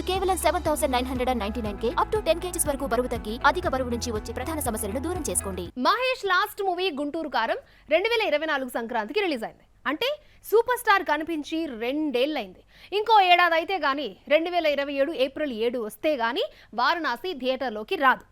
కేవలం 7,999K up to 10 kgs వరకు బరువు తగ్గి అధిక బరువు నుంచి వచ్చే ప్రధాన సమస్యలను దూరం చేసుకోండి. మహేష్ లాస్ట్ మూవీ గుంటూరు కారం 2024 సంక్రాంతికి రిలీజ్ అయింది. అంటే సూపర్ స్టార్ కనిపించి 2 ఏళ్లైంది. ఇంకో ఏడాది అయితే గానీ 2027 ఏప్రిల్ 7 వస్తే గానీ వారణాసి థియేటర్లోకి రాదు.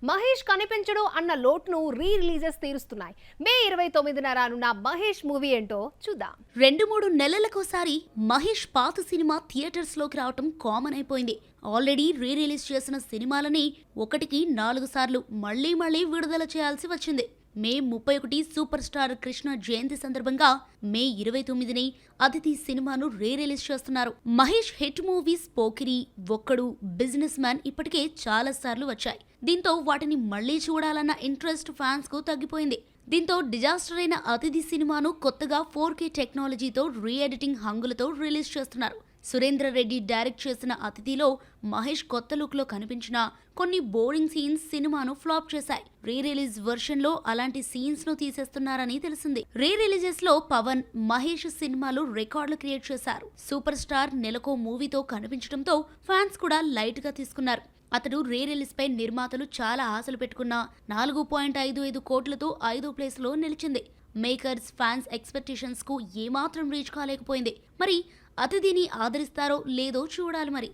మహేష్ కనిపించడు అన్న లోటును రిలీజెస్ తీరుస్తున్నాయి. మే 29న రానున్న మహేష్ మూవీ ఏంటో చూద్దాం. 2-3 నెలలకోసారి మహేష్ పాత సినిమా థియేటర్స్ లోకి రావటం కామన్ అయిపోయింది. ఆల్రెడీ రిలీజ్ చేసిన సినిమాలని 1కి 4 సార్లు మళ్లీ విడుదల చేయాల్సి వచ్చింది. మే 31 సూపర్ స్టార్ కృష్ణ జయంతి సందర్భంగా మే 29ని అతిథి సినిమాను రిలీజ్ చేస్తున్నారు. మహేష్ హిట్ మూవీస్ పోకిరి, ఒక్కడు, బిజినెస్ మ్యాన్ ఇప్పటికే చాలా సార్లు వచ్చాయి. దీంతో వాటిని మళ్లీ చూడాలన్న ఇంట్రెస్ట్ ఫ్యాన్స్ కు తగ్గిపోయింది. దీంతో డిజాస్టర్ అయిన అతిథి సినిమాను కొత్తగా 4K టెక్నాలజీతో రీ-ఎడిటింగ్ హంగులతో రిలీజ్ చేస్తున్నారు. సురేంద్ర రెడ్డి డైరెక్ట్ చేసిన అతిథిలో మహేష్ కొత్త లుక్ లో కనిపించిన కొన్ని బోరింగ్ సీన్స్ సినిమాను ఫ్లాప్ చేశాయి. రిలీజ్ వర్షన్ లో అలాంటి సీన్స్ ను తీసేస్తున్నారని తెలిసింది. రిలీజెస్ లో పవన్, మహేష్ సినిమాలు రికార్డులు క్రియేట్ చేశారు. సూపర్ స్టార్ నెలకో మూవీతో కనిపించడంతో ఫ్యాన్స్ కూడా లైట్ గా తీసుకున్నారు. అతడు రిలీజ్ పై నిర్మాతలు చాలా ఆశలు పెట్టుకున్న 4.55 కోట్లతో 5వ ప్లేస్ లో నిలిచింది. మేకర్స్, ఫ్యాన్స్ ఎక్స్పెక్టేషన్స్ కు ఏమాత్రం రీచ్ కాలేకపోయింది. మరి అతిథిని ఆదరిస్తారో లేదో చూడాలి మరి.